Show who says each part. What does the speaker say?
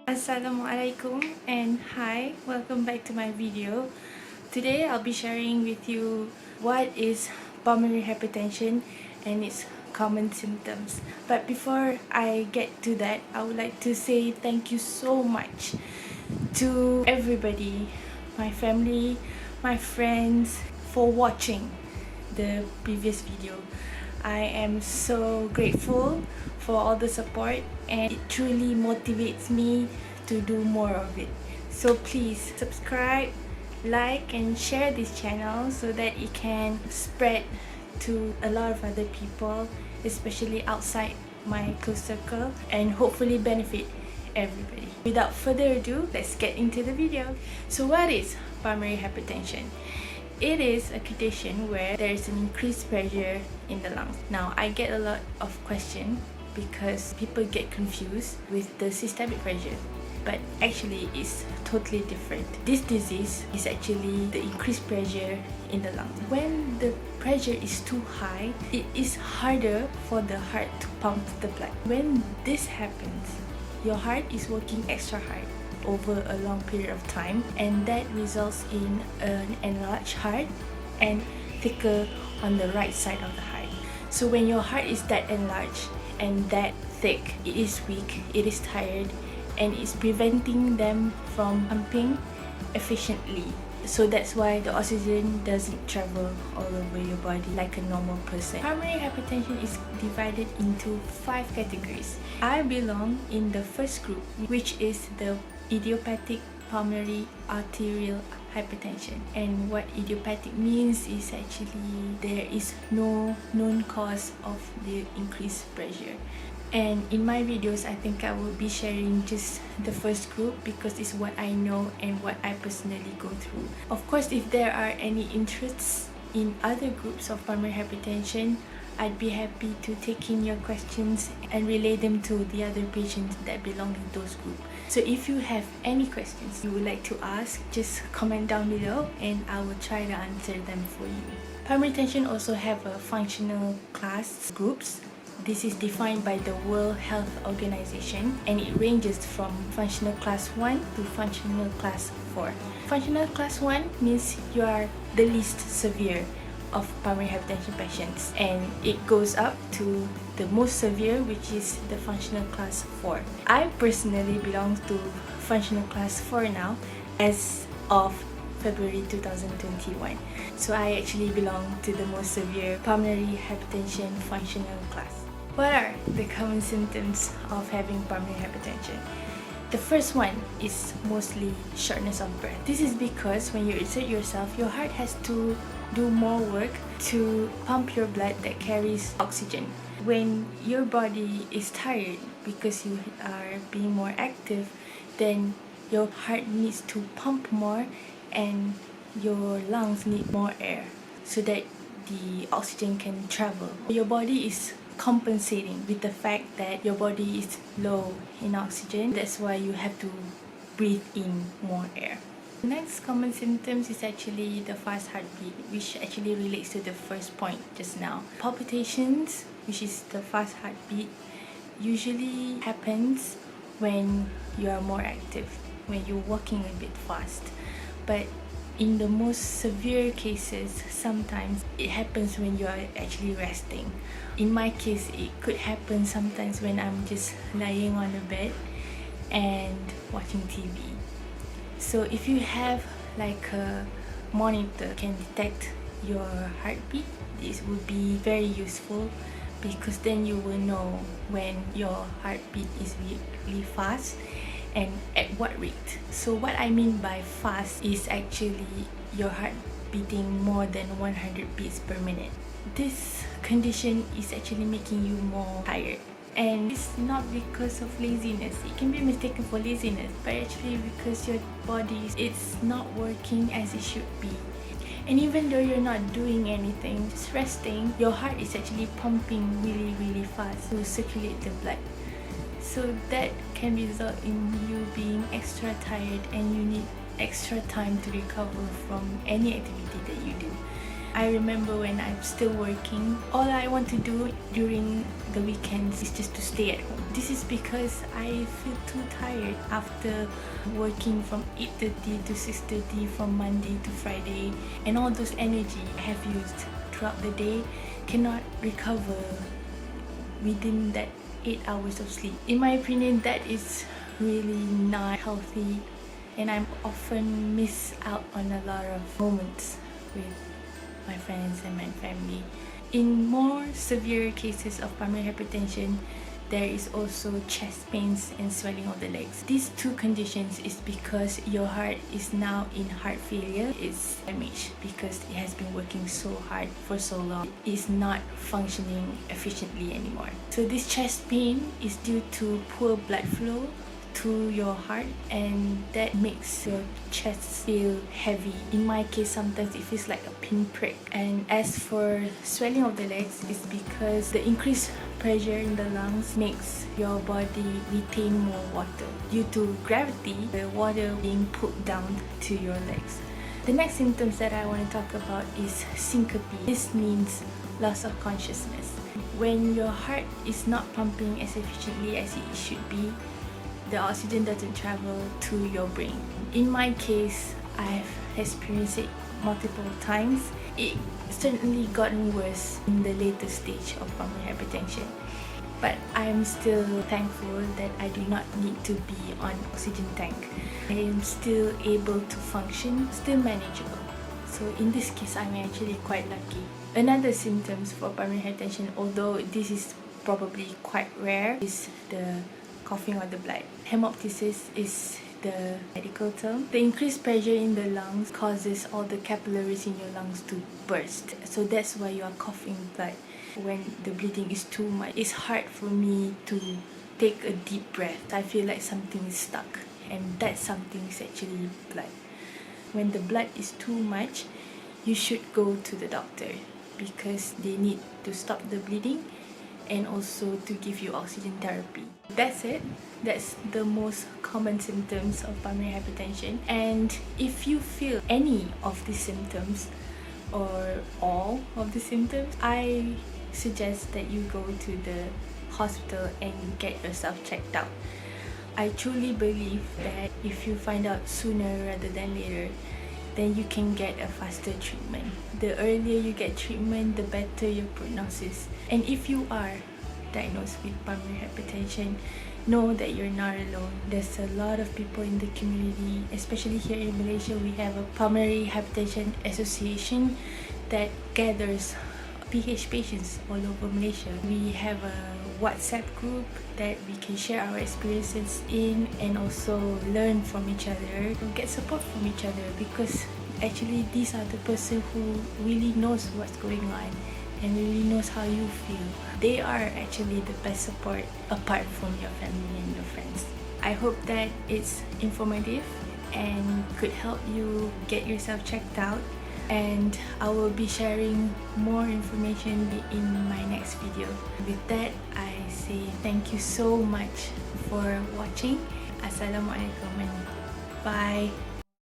Speaker 1: Assalamualaikum and hi, welcome back to my video. Today I'll be sharing with you what is pulmonary hypertension and its common symptoms. But before I get to that, I would like to say thank you so much to everybody, my family, my friends, for watching the previous video. I am so grateful for all the support, and it truly motivates me to do more of it. So please subscribe, like and share this channel so that it can spread to a lot of other people, especially outside my close circle, and hopefully benefit everybody. Without further ado, let's get into the video. So what is pulmonary hypertension? It is a condition where there is an increased pressure in the lungs. Now, I get a lot of questions because people get confused with the systemic pressure, but actually it's totally different. This disease is actually the increased pressure in the lungs. When the pressure is too high, it is harder for the heart to pump the blood. When this happens, your heart is working extra hard over a long period of time, and that results in an enlarged heart and thicker on the right side of the heart. So when your heart is that enlarged and that thick, it is weak, it is tired, and it's preventing them from pumping efficiently. So that's why the oxygen doesn't travel all over your body like a normal person. Pulmonary hypertension is divided into 5 categories. I belong in the first group, which is the idiopathic pulmonary arterial hypertension. And what idiopathic means is actually there is no known cause of the increased pressure. And in my videos, I think I will be sharing just the first group because it's what I know and what I personally go through. Of course, if there are any interests in other groups of pulmonary hypertension, I'd be happy to take in your questions and relay them to the other patients that belong to those groups. So if you have any questions you would like to ask, just comment down below and I will try to answer them for you. Pulmonary hypertension also have a functional class groups. This is defined by the World Health Organization, and it ranges from functional class 1 to functional class 4. Functional class 1 means you are the least severe of pulmonary hypertension patients, and it goes up to the most severe, which is the functional class 4. I personally belong to functional class 4 now as of February 2021. So I actually belong to the most severe pulmonary hypertension functional class. What are the common symptoms of having pulmonary hypertension? The first one is mostly shortness of breath. This is because when you exert yourself, your heart has to do more work to pump your blood that carries oxygen. When your body is tired because you are being more active, then your heart needs to pump more and your lungs need more air so that the oxygen can travel. Your body is compensating with the fact that your body is low in oxygen. That's why you have to breathe in more air. The next common symptoms is actually the fast heartbeat, which actually relates to the first point just now. Palpitations, which is the fast heartbeat, usually happens when you are more active, when you're walking a bit fast. But in the most severe cases, sometimes it happens when you are actually resting. In my case, it could happen sometimes when I'm just lying on the bed and watching TV. So if you have like a monitor can detect your heartbeat, this would be very useful because then you will know when your heartbeat is really fast and at what rate. So what I mean by fast is actually your heart beating more than 100 beats per minute. This condition is actually making you more tired, and it's not because of laziness. It can be mistaken for laziness, but actually because your body it's not working as it should be. And even though you're not doing anything, just resting, your heart is actually pumping really fast to circulate the blood. So that can result in you being extra tired and you need extra time to recover from any activity that you do. I remember when I'm still working, all I want to do during the the weekends is just to stay at home. This is because I feel too tired after working from 8:30 to 6:30 from Monday to Friday, and all those energy I have used throughout the day cannot recover within that 8 hours of sleep. In my opinion, that is really not healthy, and I'm often miss out on a lot of moments with my friends and my family. In more severe cases of pulmonary hypertension, there is also chest pains and swelling of the legs. These two conditions is because your heart is now in heart failure. It's damaged because it has been working so hard for so long. It is not functioning efficiently anymore. So this chest pain is due to poor blood flow to your heart, and that makes your chest feel heavy. In my case, sometimes it feels like a pinprick. And as for swelling of the legs, it's because the increased pressure in the lungs makes your body retain more water. Due to gravity, the water being put down to your legs. The next symptoms that I want to talk about is syncope. This means loss of consciousness. When your heart is not pumping as efficiently as it should be, the oxygen doesn't travel to your brain. In my case, I've experienced it multiple times. It certainly gotten worse in the later stage of pulmonary hypertension. But I'm still thankful that I do not need to be on oxygen tank. I am still able to function, still manageable. So in this case, I'm actually quite lucky. Another symptoms for pulmonary hypertension, although this is probably quite rare, is the coughing or the blood. Hemoptysis is the medical term. The increased pressure in the lungs causes all the capillaries in your lungs to burst. So that's why you are coughing blood. When the bleeding is too much, it's hard for me to take a deep breath. I feel like something is stuck, and that something is actually blood. When the blood is too much, you should go to the doctor because they need to stop the bleeding and also to give you oxygen therapy. That's it. That's the most common symptoms of pulmonary hypertension. And if you feel any of these symptoms or all of the symptoms, I suggest that you go to the hospital and get yourself checked out. I truly believe that if you find out sooner rather than later, then you can get a faster treatment. The earlier you get treatment, the better your prognosis. And if you are diagnosed with pulmonary hypertension, know that you're not alone. There's a lot of people in the community, especially here in Malaysia. We have a Pulmonary Hypertension Association that gathers PH patients all over Malaysia. We have a WhatsApp group that we can share our experiences in and also learn from each other, get support from each other, because actually these are the person who really knows what's going on and really knows how you feel. They are actually the best support apart from your family and your friends. I hope that it's informative and could help you get yourself checked out, and I will be sharing more information in my next video. With that, I say thank you so much for watching. Assalamualaikum and bye.